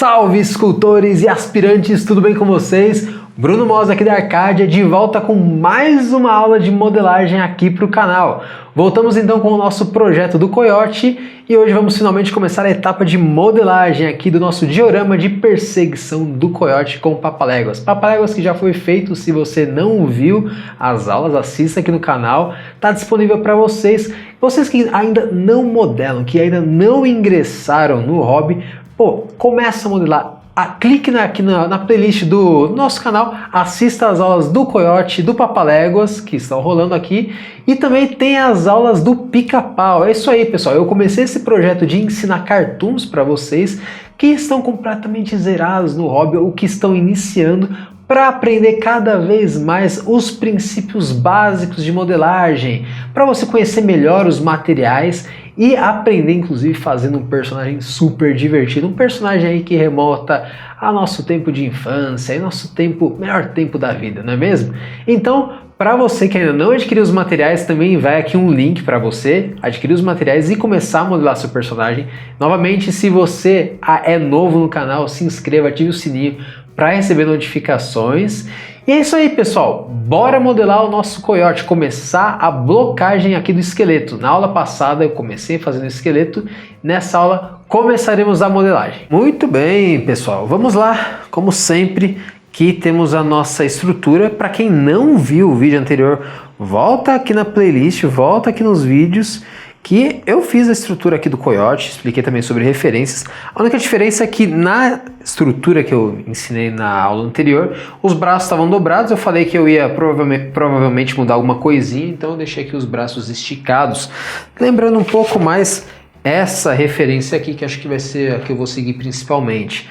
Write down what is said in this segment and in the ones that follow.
Salve escultores e aspirantes, tudo bem com vocês? Bruno Mosa aqui da Arcadia, de volta com mais uma aula de modelagem aqui para o canal. Voltamos então com o nosso projeto do Coiote e hoje vamos finalmente começar a etapa de modelagem aqui do nosso diorama de perseguição do Coiote com Papaléguas. Papaléguas que já foi feito, se você não viu as aulas, assista aqui no canal, está disponível para vocês. Vocês que ainda não modelam, que ainda não ingressaram no hobby, pô, começa a modelar. Clique aqui na playlist do nosso canal, assista as aulas do Coiote, do Papaléguas, que estão rolando aqui, e também tem as aulas do Pica-Pau. É isso aí, pessoal, eu comecei esse projeto de ensinar cartoons para vocês que estão completamente zerados no hobby ou que estão iniciando, para aprender cada vez mais os princípios básicos de modelagem, para você conhecer melhor os materiais e aprender inclusive fazendo um personagem super divertido, um personagem aí que remota a nosso tempo de infância e nosso tempo, melhor tempo da vida, não é mesmo? Então, para você que ainda não adquiriu os materiais, também vai aqui um link para você adquirir os materiais e começar a modelar seu personagem. Novamente, se você é novo no canal, se inscreva, ative o sininho para receber notificações. E é isso aí, pessoal, bora modelar o nosso coiote, começar a blocagem aqui do esqueleto. Na aula passada eu comecei fazendo o esqueleto, nessa aula começaremos a modelagem. Muito bem, pessoal, vamos lá, como sempre, aqui temos a nossa estrutura. Para quem não viu o vídeo anterior, volta aqui na playlist, volta aqui nos vídeos, que eu fiz a estrutura aqui do coiote, expliquei também sobre referências. A única diferença é que na estrutura que eu ensinei na aula anterior, os braços estavam dobrados, eu falei que eu ia provavelmente mudar alguma coisinha, então eu deixei aqui os braços esticados, lembrando um pouco mais essa referência aqui, que acho que vai ser a que eu vou seguir principalmente.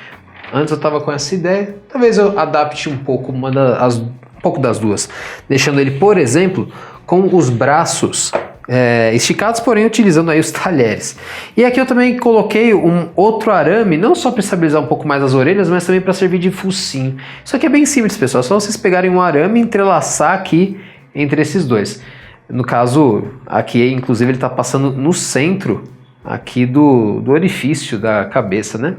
Antes eu estava com essa ideia, talvez eu adapte um pouco, um pouco das duas, deixando ele, por exemplo, com os braços esticados, porém utilizando aí os talheres. E aqui eu também coloquei um outro arame, não só para estabilizar um pouco mais as orelhas, mas também para servir de focinho. Isso aqui é bem simples, pessoal, é só vocês pegarem um arame e entrelaçar aqui entre esses dois. No caso, aqui inclusive ele está passando no centro aqui do orifício da cabeça, né?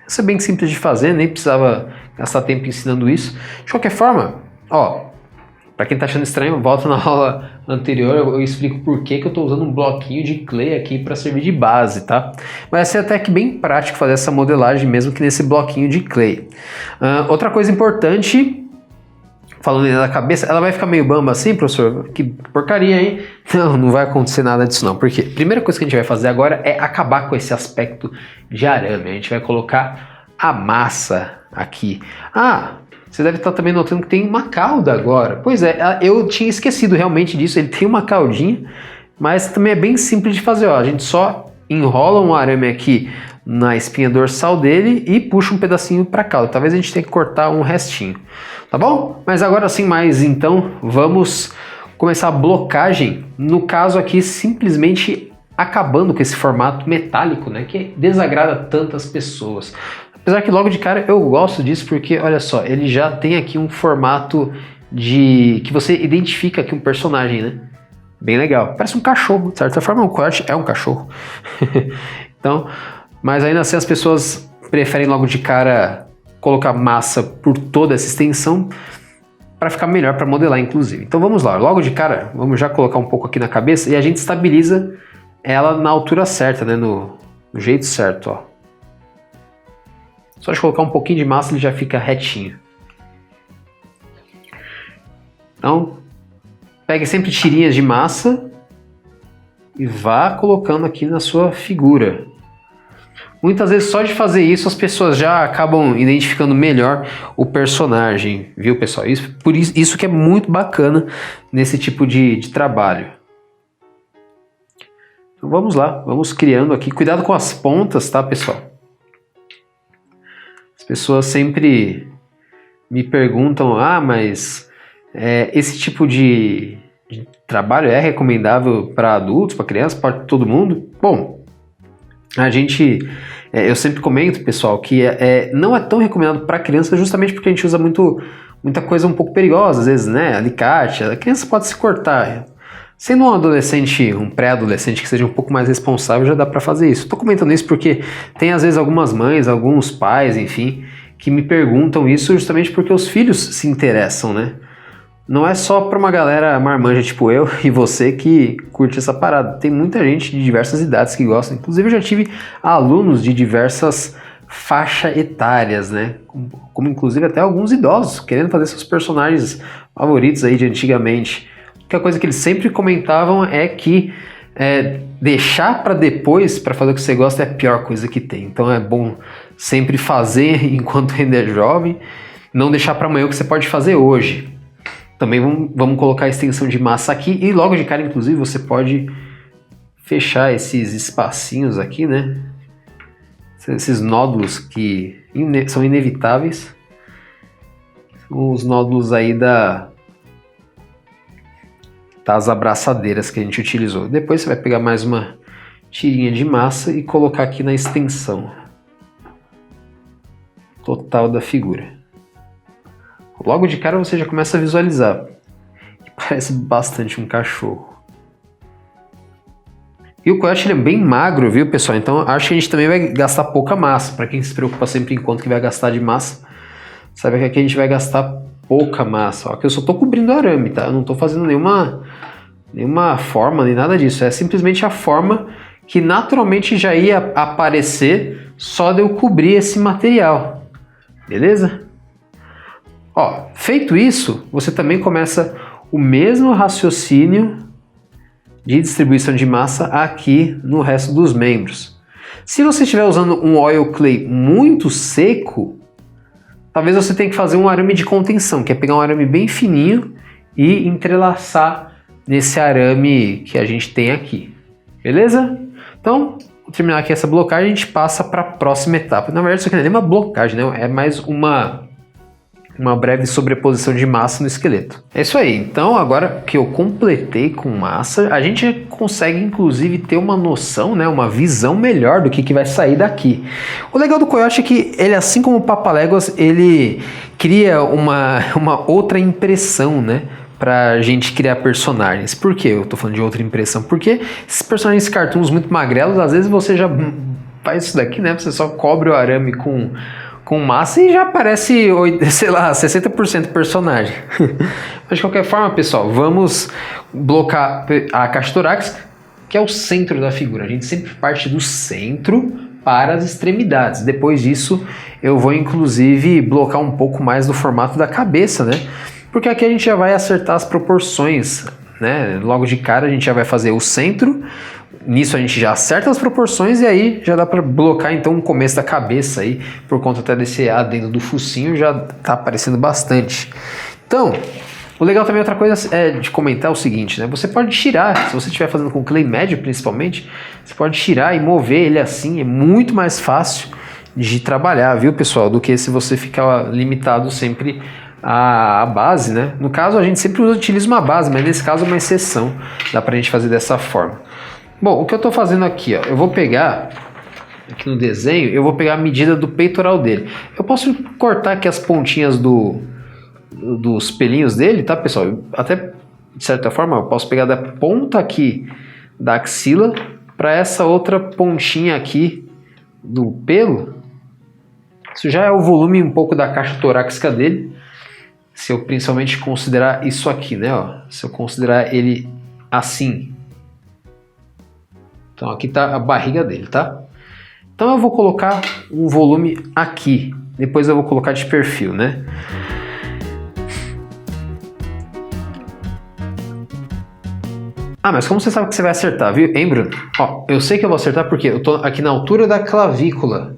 Isso é bem simples de fazer, nem precisava gastar tempo ensinando isso. De qualquer forma, ó, para quem tá achando estranho, volta na aula anterior, eu explico por que eu tô usando um bloquinho de clay aqui para servir de base, tá? Vai ser até que bem prático fazer essa modelagem mesmo que nesse bloquinho de clay. Outra coisa importante, falando aí da cabeça, ela vai ficar meio bamba assim, professor? Que porcaria, hein? Não vai acontecer nada disso não, porque a primeira coisa que a gente vai fazer agora é acabar com esse aspecto de arame. A gente vai colocar a massa aqui. Você deve estar também notando que tem uma cauda agora. Pois é, eu tinha esquecido realmente disso, ele tem uma caudinha, mas também é bem simples de fazer. Ó, a gente só enrola um arame aqui na espinha dorsal dele e puxa um pedacinho para a cauda. Talvez a gente tenha que cortar um restinho, tá bom? Mas agora sim, então, vamos começar a blocagem. No caso aqui, simplesmente acabando com esse formato metálico, né, que desagrada tantas pessoas. Apesar que logo de cara eu gosto disso porque, olha só, ele já tem aqui um formato que você identifica aqui um personagem, né? Bem legal. Parece um cachorro, de certa forma o coiote é um cachorro. Então, mas ainda assim as pessoas preferem logo de cara colocar massa por toda essa extensão para ficar melhor para modelar, inclusive. Então vamos lá, logo de cara, vamos já colocar um pouco aqui na cabeça e a gente estabiliza ela na altura certa, né? No jeito certo, ó. Só de colocar um pouquinho de massa ele já fica retinho. Então, pegue sempre tirinhas de massa e vá colocando aqui na sua figura. Muitas vezes só de fazer isso as pessoas já acabam identificando melhor o personagem, viu, pessoal? Por isso que é muito bacana nesse tipo de trabalho. Então vamos lá, vamos criando aqui. Cuidado com as pontas, tá, pessoal? Pessoas sempre me perguntam, mas esse tipo de trabalho é recomendável para adultos, para crianças, para todo mundo? Bom, eu sempre comento, pessoal, que não é tão recomendado para criança justamente porque a gente usa muita coisa um pouco perigosa, às vezes, né? Alicate, a criança pode se cortar. Sendo um adolescente, um pré-adolescente que seja um pouco mais responsável, já dá para fazer isso. Tô comentando isso porque tem às vezes algumas mães, alguns pais, enfim, que me perguntam isso justamente porque os filhos se interessam, né? Não é só para uma galera marmanja tipo eu e você que curte essa parada. Tem muita gente de diversas idades que gosta. Inclusive eu já tive alunos de diversas faixas etárias, né? Como inclusive até alguns idosos querendo fazer seus personagens favoritos aí de antigamente. A coisa que eles sempre comentavam é que deixar para depois, para fazer o que você gosta, é a pior coisa que tem. Então é bom sempre fazer enquanto ainda é jovem, não deixar para amanhã o que você pode fazer hoje. Também vamos colocar a extensão de massa aqui e logo de cara, inclusive, você pode fechar esses espacinhos aqui, né? Esses nódulos que são inevitáveis. Os nódulos aí das abraçadeiras que a gente utilizou. Depois você vai pegar mais uma tirinha de massa e colocar aqui na extensão total da figura. Logo de cara você já começa a visualizar. Parece bastante um cachorro. E o coiote ele é bem magro, viu, pessoal? Então acho que a gente também vai gastar pouca massa. Para quem se preocupa sempre em quanto que vai gastar de massa, sabe que aqui a gente vai gastar pouca massa. Ó, aqui eu só tô cobrindo o arame, tá? Eu não tô fazendo nenhuma forma, nem nada disso. É simplesmente a forma que naturalmente já ia aparecer só de eu cobrir esse material. Beleza? Ó, feito isso, você também começa o mesmo raciocínio de distribuição de massa aqui no resto dos membros. Se você estiver usando um oil clay muito seco, talvez você tenha que fazer um arame de contenção, que é pegar um arame bem fininho e entrelaçar nesse arame que a gente tem aqui. Beleza? Então, vou terminar aqui essa blocagem e a gente passa para a próxima etapa. Na verdade, isso aqui não é nem uma blocagem, né? É mais uma breve sobreposição de massa no esqueleto. É isso aí. Então, agora que eu completei com massa, a gente consegue inclusive ter uma noção, né, uma visão melhor do que vai sair daqui. O legal do coiote é que ele, assim como o Papaléguas, ele cria uma outra impressão, né, pra gente criar personagens. Por que eu tô falando de outra impressão? Porque esses personagens cartoons muito magrelos, às vezes você já faz isso daqui, né, você só cobre o arame com massa e já aparece, sei lá, 60% personagem. Mas de qualquer forma, pessoal, vamos blocar a caixa torácica, que é o centro da figura. A gente sempre parte do centro para as extremidades. Depois disso, eu vou inclusive blocar um pouco mais do formato da cabeça, né? Porque aqui a gente já vai acertar as proporções, né? Logo de cara a gente já vai fazer o centro. Nisso a gente já acerta as proporções e aí já dá para blocar então o começo da cabeça aí, por conta até desse adendo do focinho já tá aparecendo bastante. Então, o legal também, outra coisa é de comentar o seguinte, né? Você pode tirar, se você estiver fazendo com clay médio principalmente, você pode tirar e mover ele assim, é muito mais fácil de trabalhar, viu, pessoal, do que se você ficar limitado sempre à base, né? No caso a gente sempre utiliza uma base, mas nesse caso é uma exceção, dá pra gente fazer dessa forma. Bom, o que eu estou fazendo aqui, ó, eu vou pegar, aqui no desenho, eu vou pegar a medida do peitoral dele. Eu posso cortar aqui as pontinhas dos pelinhos dele, tá, pessoal? Até, de certa forma, eu posso pegar da ponta aqui da axila para essa outra pontinha aqui do pelo. Isso já é o volume um pouco da caixa torácica dele, se eu principalmente considerar isso aqui, né, ó, se eu considerar ele assim. Então aqui está a barriga dele, tá? Então eu vou colocar um volume aqui. Depois eu vou colocar de perfil, né? Ah, mas como você sabe que você vai acertar, viu? Hein, Bruno? Ó, eu sei que eu vou acertar porque eu tô aqui na altura da clavícula.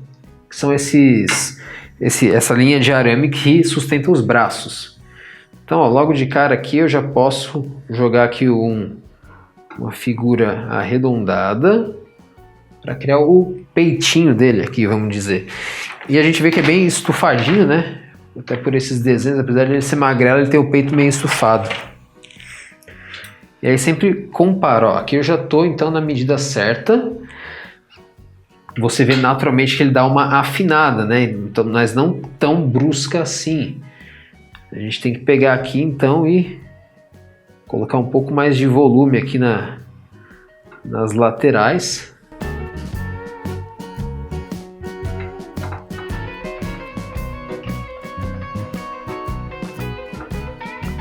Que são essa linha de arame que sustenta os braços. Então, ó, logo de cara aqui eu já posso jogar aqui uma figura arredondada para criar o peitinho dele aqui, vamos dizer. E a gente vê que é bem estufadinho, né? Até por esses desenhos, apesar de ele ser magrelo, ele tem o peito meio estufado. E aí sempre comparo, ó, aqui eu já tô então na medida certa. Você vê naturalmente que ele dá uma afinada, né? Então, mas não tão brusca assim. A gente tem que pegar aqui então e colocar um pouco mais de volume aqui nas laterais.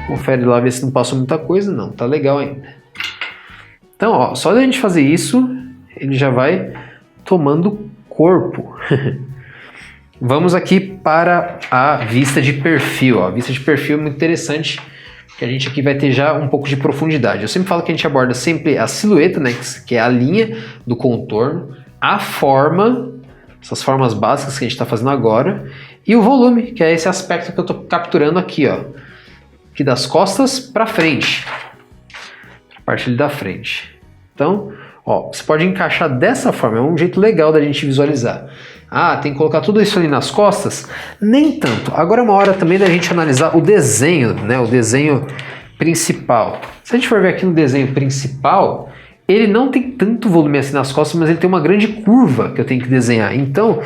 Confere lá, ver se não passou muita coisa. Não, tá legal ainda. Então, ó, só da gente fazer isso, ele já vai tomando corpo. Vamos aqui para a vista de perfil. Ó. A vista de perfil é muito interessante, porque a gente aqui vai ter já um pouco de profundidade. Eu sempre falo que a gente aborda sempre a silhueta, né, que é a linha do contorno, a forma, essas formas básicas que a gente está fazendo agora, e o volume, que é esse aspecto que eu estou capturando aqui, ó. Aqui das costas para frente, a parte da frente. Então, ó, você pode encaixar dessa forma, é um jeito legal da gente visualizar. Ah, tem que colocar tudo isso ali nas costas? Nem tanto. Agora é uma hora também da gente analisar o desenho, né? O desenho principal. Se a gente for ver aqui no desenho principal, ele não tem tanto volume assim nas costas, mas ele tem uma grande curva que eu tenho que desenhar. Então,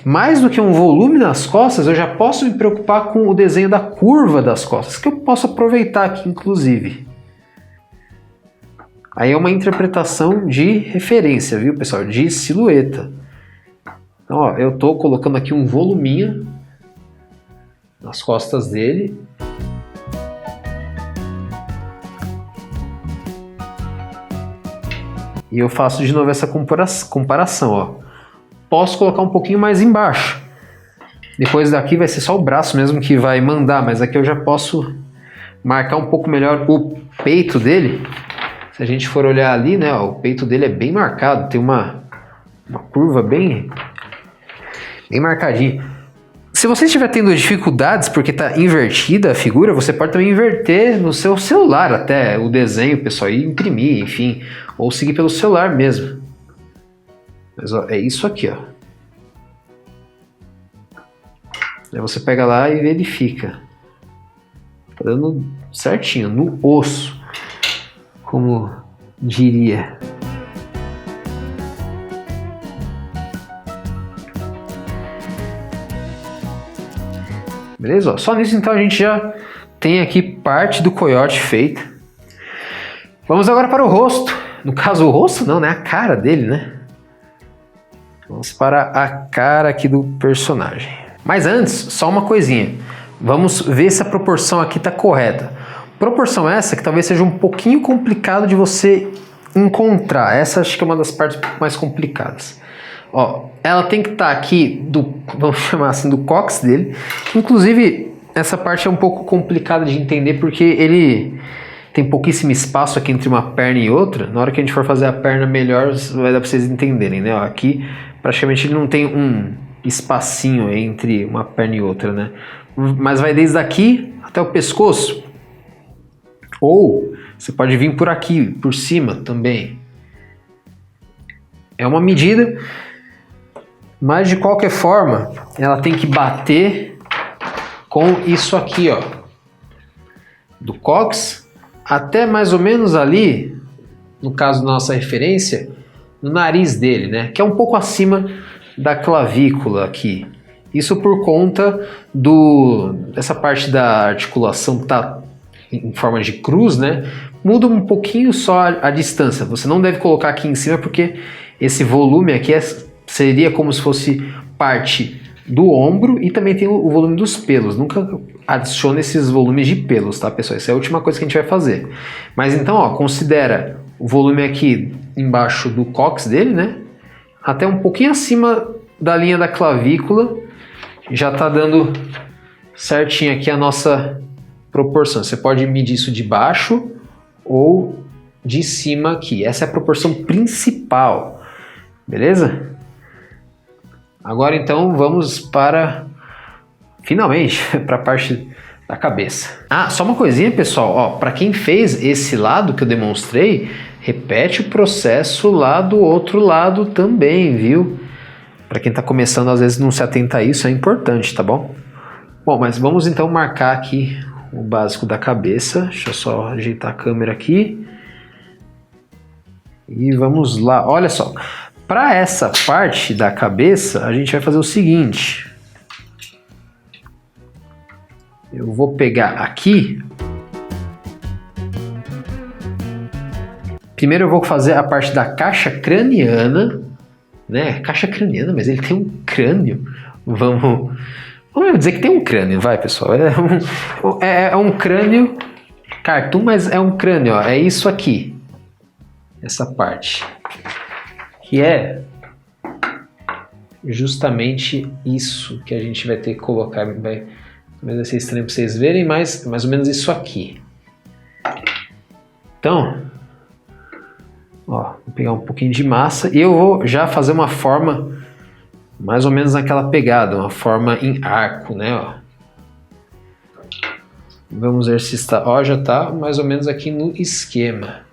mais do que um volume nas costas, eu já posso me preocupar com o desenho da curva das costas, que eu posso aproveitar aqui, inclusive. Aí é uma interpretação de referência, viu, pessoal? De silhueta. Então, ó, eu estou colocando aqui um voluminho nas costas dele. E eu faço de novo essa comparação, ó. Posso colocar um pouquinho mais embaixo. Depois daqui vai ser só o braço mesmo que vai mandar, mas aqui eu já posso marcar um pouco melhor o peito dele. Se a gente for olhar ali, né, ó, o peito dele é bem marcado, tem uma curva bem marcadinha. Se você estiver tendo dificuldades porque está invertida a figura, você pode também inverter no seu celular até o desenho, pessoal, e imprimir, enfim, ou seguir pelo celular mesmo. Mas ó, é isso aqui, ó. Aí você pega lá e verifica. Tá dando certinho, no osso, como diria. Beleza? Ó, só nisso então a gente já tem aqui parte do coiote feita. Vamos agora para o rosto. No caso, o rosto não, né? A cara dele, né? Vamos para a cara aqui do personagem. Mas antes, só uma coisinha. Vamos ver se a proporção aqui está correta. Proporção essa que talvez seja um pouquinho complicado de você encontrar. Essa acho que é uma das partes mais complicadas. Ó, ela tem que estar aqui vamos chamar assim, do cóccix dele. Inclusive, essa parte é um pouco complicada de entender porque ele tem pouquíssimo espaço aqui entre uma perna e outra. Na hora que a gente for fazer a perna melhor, vai dar para vocês entenderem, né? Ó, aqui, praticamente, ele não tem um espacinho entre uma perna e outra, né? Mas vai desde aqui até o pescoço. Ou você pode vir por aqui, por cima também. É uma medida, mas de qualquer forma, ela tem que bater com isso aqui, ó. Do cóccix até mais ou menos ali, no caso da nossa referência, no nariz dele, né? Que é um pouco acima da clavícula aqui. Isso por conta dessa parte da articulação que está em forma de cruz, né? Muda um pouquinho só a distância. Você não deve colocar aqui em cima porque esse volume aqui seria como se fosse parte do ombro e também tem o volume dos pelos. Nunca adicione esses volumes de pelos, tá, pessoal? Essa é a última coisa que a gente vai fazer. Mas então, ó, considera o volume aqui embaixo do cóccix dele, né? Até um pouquinho acima da linha da clavícula. Já tá dando certinho aqui a nossa proporção. Você pode medir isso de baixo ou de cima aqui. Essa é a proporção principal. Beleza? Agora então vamos para, finalmente, para a parte da cabeça. Ah, só uma coisinha, pessoal, ó, para quem fez esse lado que eu demonstrei, repete o processo lá do outro lado também, viu? Para quem está começando, às vezes não se atenta a isso, é importante, tá bom? Bom, mas vamos então marcar aqui o básico da cabeça. Deixa eu só ajeitar a câmera aqui. E vamos lá, olha só. Para essa parte da cabeça, a gente vai fazer o seguinte. Eu vou pegar aqui Primeiro eu vou fazer a parte da caixa craniana, né? Caixa craniana, mas ele tem um crânio. Vamos dizer que tem um crânio, vai, pessoal. É um crânio cartoon, mas é um crânio, ó. É isso aqui. Essa parte. Que é justamente isso que a gente vai ter que colocar. Vai ser estranho para vocês verem, mas mais ou menos isso aqui. Então, ó, vou pegar um pouquinho de massa e eu vou já fazer uma forma mais ou menos naquela pegada, uma forma em arco, né? Ó. Vamos ver se está, ó, já está mais ou menos aqui no esquema.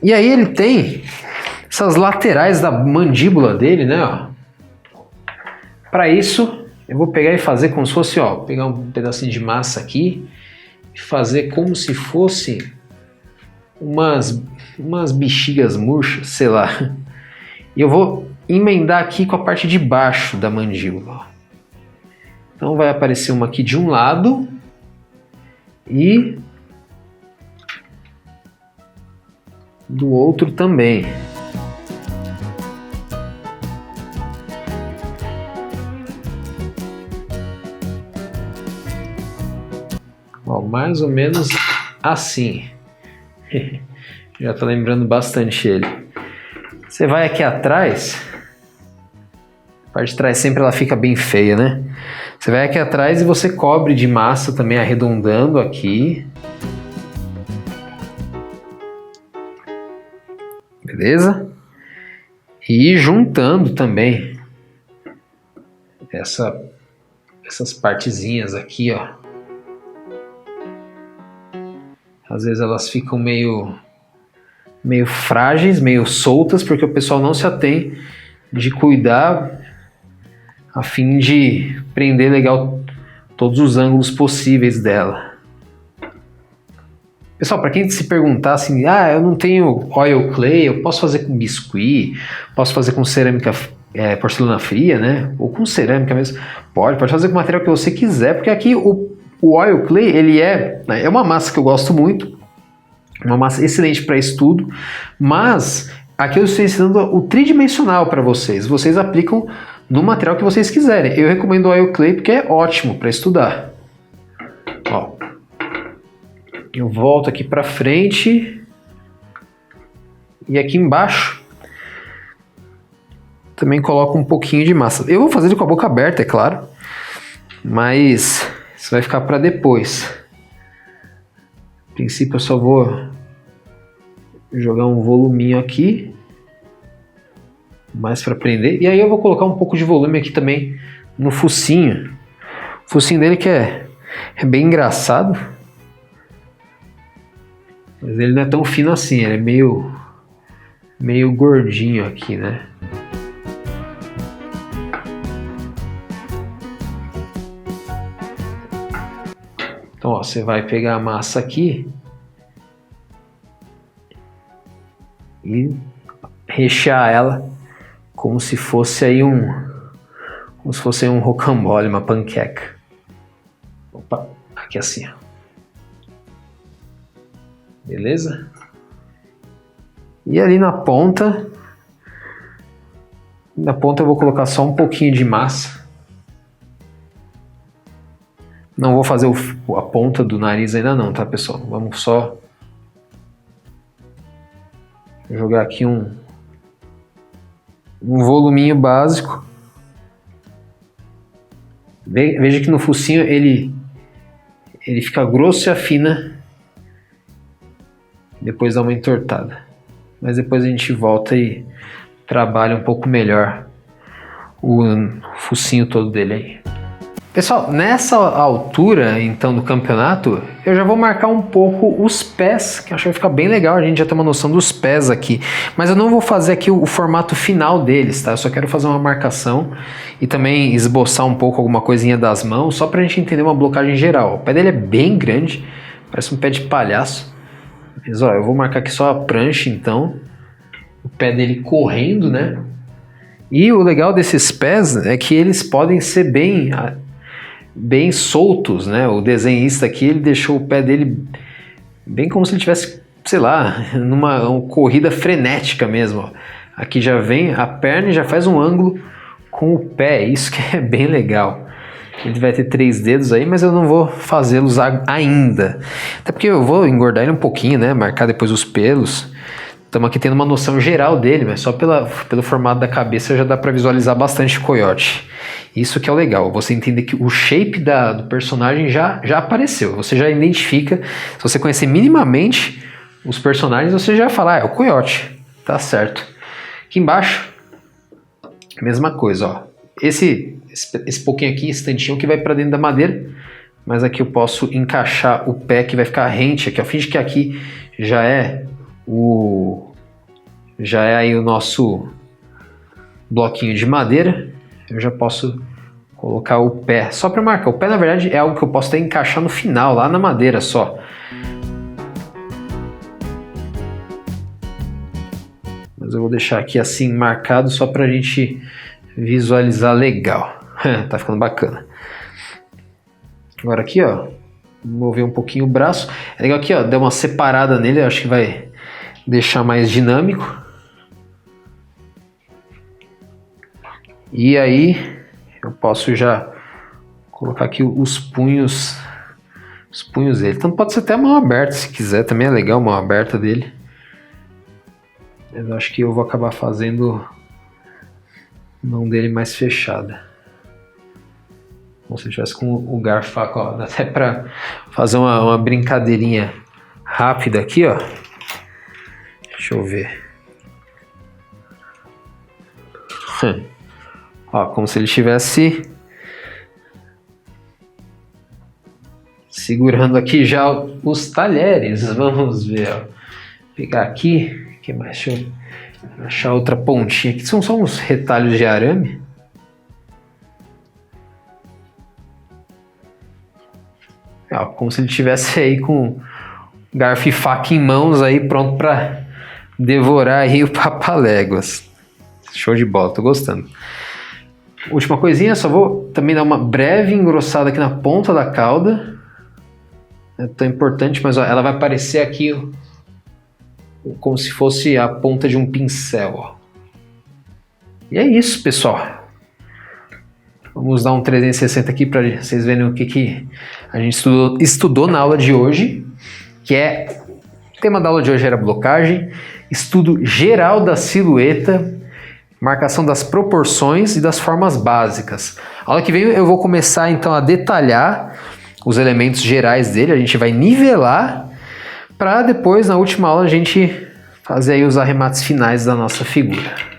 E aí ele tem essas laterais da mandíbula dele, né? Ó. Para isso, eu vou pegar e fazer como se fosse, ó, pegar um pedacinho de massa aqui e fazer como se fosse umas bexigas murchas, sei lá. E eu vou emendar aqui com a parte de baixo da mandíbula. Então vai aparecer uma aqui de um lado e do outro também. Ó, mais ou menos assim. Já tô lembrando bastante ele. Você vai aqui atrás, a parte de trás sempre ela fica bem feia, né? Você vai aqui atrás e você cobre de massa também, arredondando aqui. Beleza? E juntando também essas partezinhas aqui, ó. Às vezes elas ficam meio frágeis, meio soltas, porque o pessoal não se atém de cuidar a fim de prender legal todos os ângulos possíveis dela. Pessoal, para quem se perguntar assim, eu não tenho oil clay, eu posso fazer com biscuit, posso fazer com cerâmica, porcelana fria, né? Ou com cerâmica mesmo. Pode fazer com o material que você quiser, porque aqui o oil clay, ele é uma massa que eu gosto muito, uma massa excelente para estudo, mas aqui eu estou ensinando o tridimensional para vocês. Vocês aplicam no material que vocês quiserem. Eu recomendo o oil clay porque é ótimo para estudar. Ó, eu volto aqui para frente e aqui embaixo também coloco um pouquinho de massa. Eu vou fazer ele com a boca aberta, é claro, mas isso vai ficar para depois. A princípio eu só vou jogar um voluminho aqui, mais para prender, e aí eu vou colocar um pouco de volume aqui também no focinho. O focinho dele que é bem engraçado, mas ele não é tão fino assim, ele é meio gordinho aqui, né? Então, ó, você vai pegar a massa aqui e rechear ela como se fosse aí um rocambole, uma panqueca. Opa, aqui assim, ó. Beleza? E ali na ponta eu vou colocar só um pouquinho de massa. Não vou fazer a ponta do nariz ainda não, tá, pessoal? Vamos só jogar aqui um voluminho básico. Veja que no focinho ele fica grosso e afina. Depois dá uma entortada. Mas depois a gente volta e trabalha um pouco melhor o focinho todo dele aí. Pessoal, nessa altura então do campeonato, eu já vou marcar um pouco os pés, que eu acho que vai ficar bem legal, a gente já tem uma noção dos pés aqui. Mas eu não vou fazer aqui o formato final deles, tá? Eu só quero fazer uma marcação e também esboçar um pouco alguma coisinha das mãos, só pra gente entender uma blocagem geral. O pé dele é bem grande, parece um pé de palhaço. Mas ó, eu vou marcar aqui só a prancha então, o pé dele correndo, né? E o legal desses pés é que eles podem ser bem soltos, né? O desenhista aqui, ele deixou o pé dele bem como se ele estivesse sei lá, uma corrida frenética mesmo. Ó. Aqui já vem a perna e já faz um ângulo com o pé, isso que é bem legal. Ele vai ter 3 dedos aí, mas eu não vou fazê-los ainda. Até porque eu vou engordar ele um pouquinho, né? Marcar depois os pelos. Estamos aqui tendo uma noção geral dele, mas só pelo formato da cabeça já dá para visualizar bastante o coiote. Isso que é o legal, você entender que o shape do personagem já apareceu. Você já identifica, se você conhecer minimamente os personagens, você já fala, é o coiote, tá certo. Aqui embaixo, mesma coisa, ó. Esse pouquinho aqui, esse tantinho que vai para dentro da madeira, mas aqui eu posso encaixar o pé que vai ficar rente aqui, ó. Finge que aqui já é aí o nosso bloquinho de madeira. Eu já posso colocar o pé, só para marcar. O pé, na verdade, é algo que eu posso até encaixar no final, lá na madeira só. Mas eu vou deixar aqui assim marcado só para a gente visualizar legal. Tá ficando bacana. Agora aqui, ó, mover um pouquinho o braço. É legal aqui, ó, dar uma separada nele, eu acho que vai deixar mais dinâmico. E aí eu posso já colocar aqui os punhos dele. Então pode ser até a mão aberta se quiser, também é legal a mão aberta dele. Mas eu acho que eu vou acabar fazendo a mão dele mais fechada. Como se eu tivesse com o garfo, ó, dá até para fazer uma brincadeirinha rápida aqui, ó. Deixa eu ver. Ó, como se ele estivesse segurando aqui já os talheres. Vamos ver, ó. Pegar aqui, o que mais? Deixa eu achar outra pontinha aqui. São só uns retalhos de arame. Ó, como se ele estivesse aí com garfo e faca em mãos aí, pronto para devorar aí o Papaléguas. Show de bola, tô gostando. Última coisinha, só vou também dar uma breve engrossada aqui na ponta da cauda. É tão importante, mas ó, ela vai aparecer aqui ó, como se fosse a ponta de um pincel. Ó. E é isso, pessoal. Vamos dar um 360 aqui para vocês verem o que a gente estudou na aula de hoje, que é... O tema da aula de hoje era blocagem, estudo geral da silhueta, marcação das proporções e das formas básicas. A aula que vem eu vou começar então a detalhar os elementos gerais dele, a gente vai nivelar para depois na última aula a gente fazer aí os arremates finais da nossa figura.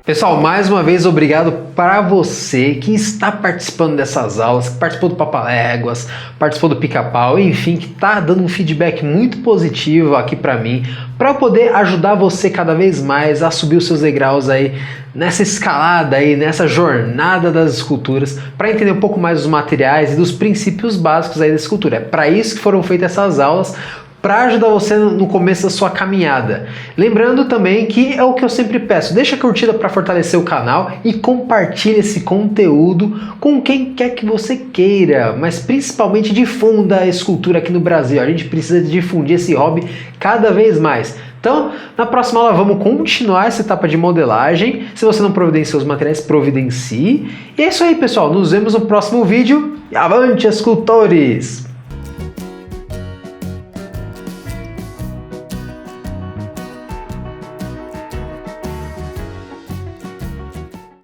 Pessoal, mais uma vez obrigado para você que está participando dessas aulas, que participou do Papaléguas, participou do Pica-Pau, enfim, que está dando um feedback muito positivo aqui para mim, para poder ajudar você cada vez mais a subir os seus degraus aí nessa escalada aí, nessa jornada das esculturas, para entender um pouco mais dos materiais e dos princípios básicos aí da escultura. É para isso que foram feitas essas aulas, para ajudar você no começo da sua caminhada. Lembrando também que é o que eu sempre peço, deixa a curtida para fortalecer o canal e compartilhe esse conteúdo com quem quer que você queira, mas principalmente difunda a escultura aqui no Brasil. A gente precisa difundir esse hobby cada vez mais. Então, na próxima aula vamos continuar essa etapa de modelagem. Se você não providenciou os materiais, providencie. E é isso aí, pessoal. Nos vemos no próximo vídeo. E avante, escultores!